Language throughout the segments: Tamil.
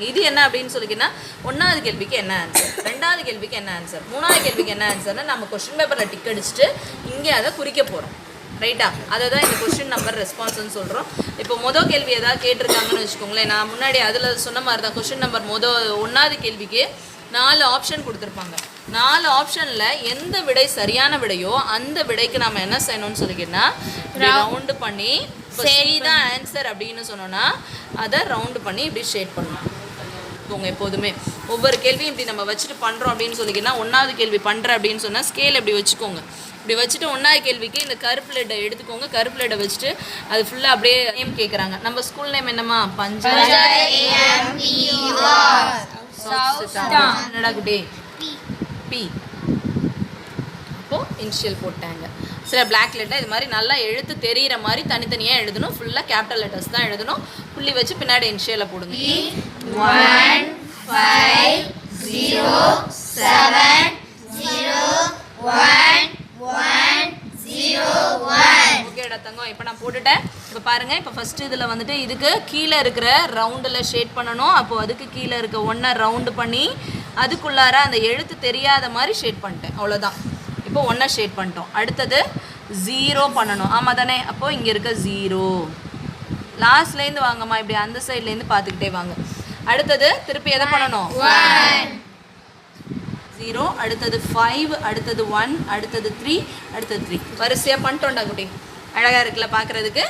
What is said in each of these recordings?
இது என்ன அப்படின்னு சொல்லிக்கினா ஒன்றாவது கேள்விக்கு என்ன ஆன்சர், ரெண்டாவது கேள்விக்கு என்ன ஆன்சர், மூணாவது கேள்விக்கு என்ன ஆன்சர்னா நம்ம கொஸ்டின் பேப்பரில் டிக் அடிச்சுட்டு இங்கே அதை குறிக்க போகிறோம். ரைட்டா? அதை தான் இந்த கொஸ்டின் நம்பர் ரெஸ்பான்ஸ்ன்னு சொல்கிறோம். இப்போ மொதல் கேள்வி ஏதாவது கேட்டிருக்காங்கன்னு வச்சுக்கோங்களேன். நான் முன்னாடி அதில் சொன்ன மாதிரி தான் கொஸ்டின் நம்பர் ஒன்றாவது கேள்விக்கு 4 ஆப்ஷன் கொடுத்துருப்பாங்க. 4 ஆப்ஷனில் எந்த விடை சரியான விடையோ அந்த விடைக்கு நம்ம என்ன செய்யணும்னு சொல்லிக்கிட்டா ரவுண்டு பண்ணி சரிதான் ஆன்சர் அப்படின்னு சொன்னோன்னா அதை ரவுண்டு பண்ணி இப்படி ஷேட் பண்ணணும். உங்கள் எப்போதுமே ஒவ்வொரு கேள்வியும் இப்படி நம்ம வச்சுட்டு பண்ணுறோம் அப்படின்னு சொல்லிக்கிட்டா ஒன்றாவது கேள்வி பண்ணுறேன் அப்படின்னு சொன்னால் ஸ்கேல் இப்படி வச்சுக்கோங்க. இப்படி வச்சுட்டு ஒன்றாவது கேள்விக்கு இந்த கருப்பு லெட்டை எடுத்துக்கோங்க. கருப்பு லெட்டை வச்சுட்டு அது ஃபுல்லாக அப்படியே நேம் கேட்குறாங்க. நம்ம ஸ்கூல் நேம் என்னம்மா? என்னடா குட்டி? பி. அப்போது இனிஷியல் போட்டாங்க. சில பிளாக் லெட்டர் இது மாதிரி நல்லா எழுத்து தெரிகிற மாதிரி தனித்தனியாக எழுதணும். ஃபுல்லாக கேபிட்டல் லெட்டர்ஸ் தான் எழுதணும். புள்ளி வச்சு பின்னாடி இனிஷியலை போடுங்க. 1 5 0 7 0 1 1 0 1. ஓகேடா தங்கம், இப்போ நான் போட்டுட்டேன். இப்போ பாருங்கள், இப்போ ஃபஸ்ட்டு இதில் வந்துட்டு இதுக்கு கீழே இருக்கிற ரவுண்டில் ஷேட் பண்ணணும். அப்போது அதுக்கு கீழே இருக்க ஒன்றை ரவுண்டு பண்ணி அதுக்குள்ளார அந்த எழுத்து தெரியாத மாதிரி ஷேட் பண்ணிட்டேன். அவ்வளோதான். இப்போ ஒன்றை ஷேட் பண்ணிட்டோம். அடுத்தது 0 பண்ணணும். ஆமாம் தானே? அப்போது இங்கே இருக்க 0 லாஸ்ட்லேருந்து வாங்கம்மா, இப்படி அந்த சைட்லேருந்து பார்த்துக்கிட்டே வாங்க. அடுத்தது திருப்பி எதை பண்ணணும்? 0, அடுத்தது 5, அடுத்தது 1, அடுத்தது 3, அடுத்தது 3. வரிசையாக பண்ணிட்டோம்டா குட்டி. அழகாக இருக்குல்ல பார்க்குறதுக்கு?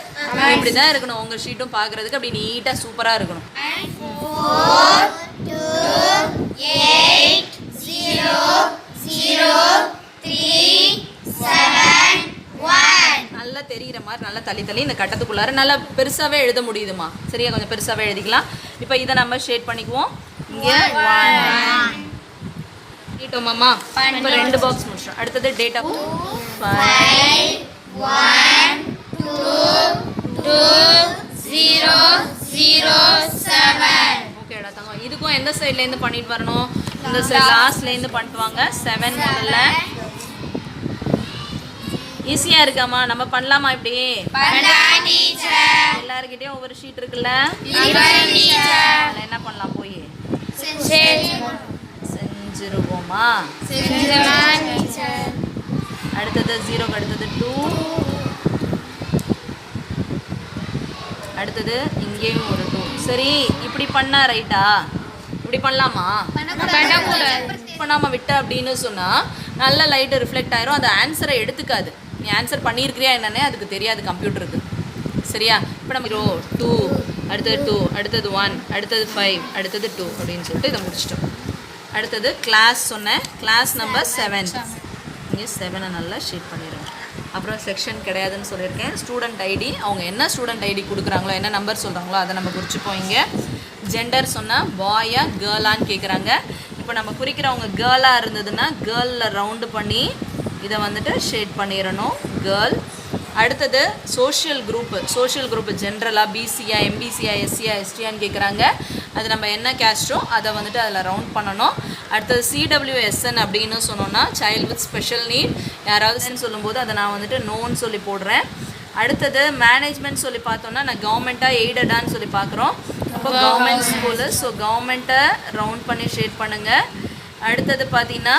இப்படி தான் இருக்கணும். உங்கள் ஷீட்டும் பார்க்குறதுக்கு அப்படி நீட்டாக சூப்பராக இருக்கணும். 4 2 8 0 0 3 7 1. நல்லா தெரிகிற மாதிரி நல்லா தள்ளி இந்த கட்டத்துக்குள்ளார நல்லா பெருசாகவே எழுத முடியுதுமா. சரியா? கொஞ்சம் பெருசாகவே எழுதிக்கலாம். இப்போ இதை நம்ம ஷேட் பண்ணிக்குவோம். இங்கே 1 பண்ணிட்டோமாம்மா. இப்போ 2 பாக்ஸ் முடிச்சிடும். அடுத்தது டேட் ஆஃப் 5 1 2 2 0 0 7. ஓகேடா தங்கம். இதுக்கும் எந்த சைட்லேருந்து பண்ணிட்டு வரணும்? இந்த சைட் லாஸ்ட்லேருந்து பண்ணிட்டு வாங்க. 7 முதல்ல. ஈஸியாக இருக்காமா? நம்ம பண்ணலாமா? இப்படி எல்லாருக்கிட்டையும் ஒவ்வொரு ஷீட் இருக்குல்ல, அதில் என்ன பண்ணலாம்? போய் செஞ்சிருவோமா? அடுத்தது 0க்கு அடுத்தது 2, அடுத்தது இங்கேயும் ஒரு 2. சரி, இப்படி பண்ணா ரைட்டா? இப்படி பண்ணலாமா? பண்ணாமல் விட்ட அப்படின்னு சொன்னால் நல்ல லைட்டு ரிஃப்ளெக்ட் ஆயிரும். அது ஆன்சரை எடுத்துக்காது. நீ ஆன்சர் பண்ணியிருக்கிறியா என்னன்னே அதுக்கு தெரியாது கம்ப்யூட்டருக்கு. சரியா? இப்போ நம்ம 2, அடுத்தது 2, அடுத்தது 1, அடுத்தது 5, அடுத்தது 2 அப்படின்னு சொல்லிட்டு இதை முடிச்சிட்டோம். அடுத்தது கிளாஸ் சொன்னேன். Class number 7. இங்கே 7 நல்லா ஷீட் பண்ணிடுங்க. அப்புறம் செக்ஷன் கிடையாதுன்னு சொல்லியிருக்கேன். ஸ்டூடெண்ட் ஐடி, அவங்க என்ன ஸ்டூடெண்ட் ஐடி கொடுக்குறாங்களோ, என்ன நம்பர் சொல்கிறாங்களோ அதை நம்ம குறிச்சிப்போம். இங்கே ஜெண்டர் சொன்னால் பாயா கேர்ளான்னு கேட்குறாங்க. இப்போ நம்ம குறிக்கிறவங்க கேர்ளாக இருந்ததுன்னா கேர்ளில் ரவுண்டு பண்ணி இதை வந்துட்டு ஷேட் பண்ணிடணும், கேர்ள். அடுத்தது சோஷியல் குரூப்பு ஜென்ரலாக பிசியா எம்பிசியா எஸ்சியா எஸ்டியான்னு கேட்குறாங்க. அது நம்ம என்ன கேஸ்ட்டோ அதை வந்துட்டு அதில் ரவுண்ட் பண்ணணும். அடுத்தது சிடபிள்யூஎஸ்என் அப்படின்னு சொன்னோன்னா சைல்டு வித் ஸ்பெஷல் நீட். யாராவது சொல்லும்போது அதை நான் வந்துட்டு நோன்னு சொல்லி போடுறேன். அடுத்தது மேனேஜ்மெண்ட் சொல்லி பார்த்தோன்னா நான் கவர்மெண்ட்டாக எய்டடான்னு சொல்லி பார்க்குறோம். அப்போ கவர்மெண்ட் ஸ்கூலு. ஸோ கவர்மெண்ட்டை ரவுண்ட் பண்ணி ஷேட் பண்ணுங்கள். அடுத்தது பார்த்திங்கன்னா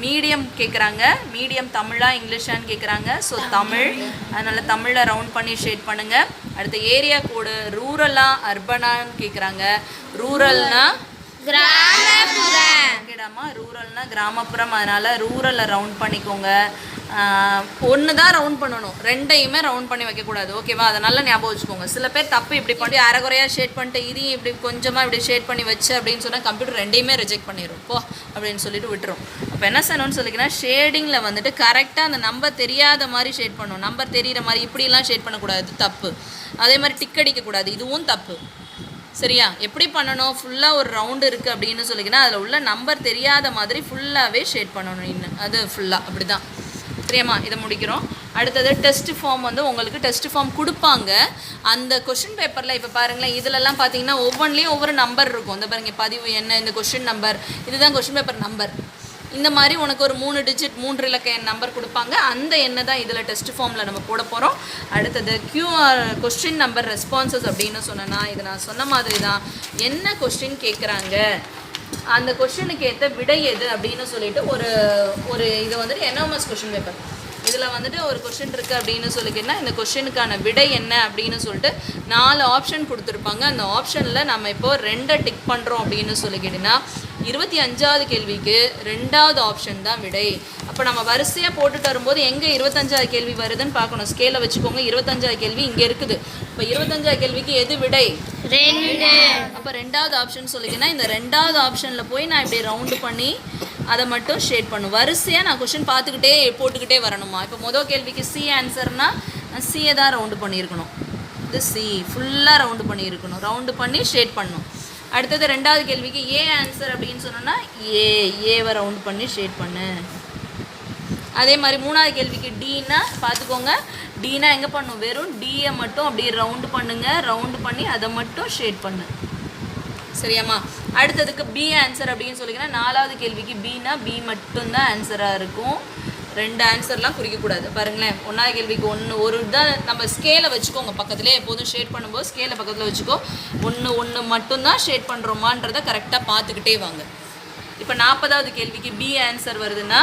மீடியம் கேட்குறாங்க. மீடியம் தமிழா இங்கிலீஷான்னு கேட்குறாங்க. ஸோ தமிழ், அதனால் தமிழில் ரவுண்ட் பண்ணி ஷேட் பண்ணுங்கள். அடுத்த ஏரியா கோடு ரூரலாக அர்பனான்னு கேட்குறாங்க. ரூரல்னா கிராமப்புறம். ஓகேடாமா, ரூரல்னா கிராமப்புறம். அதனால் ரூரலை ரவுண்ட் பண்ணிக்கோங்க. ஒன்று தான் ரவுண்ட் பண்ணணும், ரெண்டையுமே ரவுண்ட் பண்ணி வைக்கக்கூடாது. ஓகேவா? அதனால் ஞாபகம் வச்சுக்கோங்க. சில பேர் தப்பு இப்படி பண்ணி அரைகுறையாக ஷேட் பண்ணிட்டு இதையும் இப்படி கொஞ்சமாக இப்படி ஷேட் பண்ணி வச்சு அப்படின்னு சொன்னால் கம்ப்யூட்டர் ரெண்டையுமே ரிஜெக்ட் பண்ணிடும் போ அப்படின்னு சொல்லிட்டு விட்டுரும். அப்போ என்ன செய்யணும்னு சொல்லிங்கன்னா ஷேடிங்கில் வந்துட்டு கரெக்டாக அந்த நம்பர் தெரியாத மாதிரி ஷேட் பண்ணணும். நம்பர் தெரிகிற மாதிரி இப்படிலாம் ஷேட் பண்ணக்கூடாது, தப்பு. அதே மாதிரி டிக் அடிக்கக்கூடாது, இதுவும் தப்பு. சரியா? எப்படி பண்ணணும்? ஃபுல்லாக ஒரு ரவுண்டு இருக்குது அப்படின்னு சொல்லிங்கன்னா அதில் உள்ள நம்பர் தெரியாத மாதிரி ஃபுல்லாகவே ஷேட் பண்ணணும். இன்னும் அது ஃபுல்லாக அப்படி தான். சரியாம்மா? இதை முடிக்கிறோம். அடுத்தது டெஸ்ட் ஃபார்ம் வந்து உங்களுக்கு டெஸ்ட் ஃபார்ம் கொடுப்பாங்க. அந்த கொஷின் பேப்பரில் இப்போ பாருங்களேன், இதிலெல்லாம் பார்த்தீங்கன்னா ஒவ்வொன்றிலையும் ஒவ்வொரு நம்பர் இருக்கும். இந்த பாருங்கள், பதிவு என்ன, இந்த கொஷின் நம்பர், இதுதான் கொஷின் பேப்பர் நம்பர். இந்த மாதிரி உனக்கு ஒரு 3 டிஜிட் 3 இலக்க எண் நம்பர் கொடுப்பாங்க. அந்த எண்ணை தான் இதில் டெஸ்ட் ஃபார்மில் நம்ம போட போகிறோம். அடுத்தது கியூஆர் கொஸ்டின் நம்பர் ரெஸ்பான்சஸ் அப்படின்னு சொன்னேன்னா இது நான் சொன்ன மாதிரி தான். என்ன கொஸ்டின் கேட்குறாங்க, அந்த கொஸ்டினுக்கு ஏற்ற விடை எது அப்படின்னு சொல்லிட்டு ஒரு இது வந்துட்டு என்ஓஎம்எஸ் கொஸ்டின் பேப்பர். இதில் வந்துட்டு ஒரு கொஸ்டின் இருக்குது அப்படின்னு சொல்லிக்கிட்டா இந்த கொஸ்டினுக்கான விடை என்ன அப்படின்னு சொல்லிட்டு 4 ஆப்ஷன் கொடுத்துருப்பாங்க. அந்த ஆப்ஷனில் நம்ம இப்போ 2 டிக் பண்ணுறோம் அப்படின்னு சொல்லிக்கிட்டோன்னா 25வது கேள்விக்கு 2வது ஆப்ஷன் தான் விடை. அப்போ நம்ம வரிசையாக போட்டுட்டு வரும்போது எங்கே 25வது கேள்வி வருதுன்னு பார்க்கணும். ஸ்கேலை வச்சுக்கோங்க. 25வது கேள்வி இங்கே இருக்குது. இப்போ 25வது கேள்விக்கு எது விடை? 2. அப்போ 2வது ஆப்ஷன் சொல்லிக்கினா இந்த 2வது ஆப்ஷனில் போய் நான் இப்படி ரவுண்டு பண்ணி அதை மட்டும் ஷேட் பண்ணும். வரிசையாக நான் கொஸ்டின் பார்த்துக்கிட்டே போட்டுக்கிட்டே வரணுமா. இப்போ மொதல் கேள்விக்கு சி ஆன்சர்னால் நான் சியை தான் ரவுண்டு பண்ணியிருக்கணும். இது சி ஃபுல்லாக ரவுண்டு பண்ணியிருக்கணும். ரவுண்டு பண்ணி ஷேட் பண்ணணும். அடுத்தது 2வது கேள்விக்கு ஏ ஆன்சர் அப்படின்னு சொன்னோன்னா ஏவை ரவுண்டு பண்ணி ஷேட் பண்ணு. அதே மாதிரி 3வது கேள்விக்கு டீனா பார்த்துக்கோங்க. டீனா எங்கே பண்ணும், வெறும் டியை மட்டும் அப்படியே ரவுண்டு பண்ணுங்கள். ரவுண்டு பண்ணி அதை மட்டும் ஷேட் பண்ணு. சரியாம்மா. அடுத்ததுக்கு பி ஆன்சர் அப்படின்னு சொல்லிங்கன்னா 4வது கேள்விக்கு பின்னா பி மட்டும்தான் ஆன்சராக இருக்கும். 2 ஆன்சர்லாம் குறிக்கக்கூடாது. பாருங்களேன், 1வது கேள்விக்கு ஒரு தான் நம்ம ஸ்கேலை வச்சுக்கோங்க. பக்கத்துலேயே எப்போதும் ஷேட் பண்ணும்போது ஸ்கேலை பக்கத்தில் வச்சுக்கோ. ஒன்று மட்டும்தான் ஷேட் பண்ணுறோமான்றதை கரெக்டாக பார்த்துக்கிட்டே வாங்க. இப்போ 40வது கேள்விக்கு பி ஆன்சர் வருதுன்னா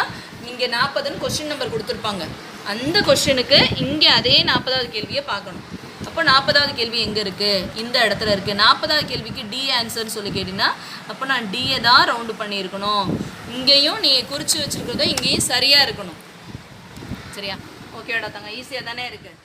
இங்கே 40ன்னு கொஸ்டின் நம்பர் கொடுத்துருப்பாங்க. அந்த கொஸ்டினுக்கு இங்கே அதே 40வது கேள்வியை பார்க்கணும். அப்போ 40வது கேள்வி எங்கே இருக்குது, இந்த இடத்துல இருக்குது. 40வது கேள்விக்கு டி ஆன்சர்னு சொல்லி கேட்டிங்கன்னா அப்போ நான் டியை தான் ரவுண்டு பண்ணியிருக்கணும். இங்கேயும் நீ குறித்து வச்சுருக்கிறதோ இங்கேயும் சரியாக இருக்கணும். சரியா? ஓகேடா தங்க, ஈஸியாக தானே இருக்குது.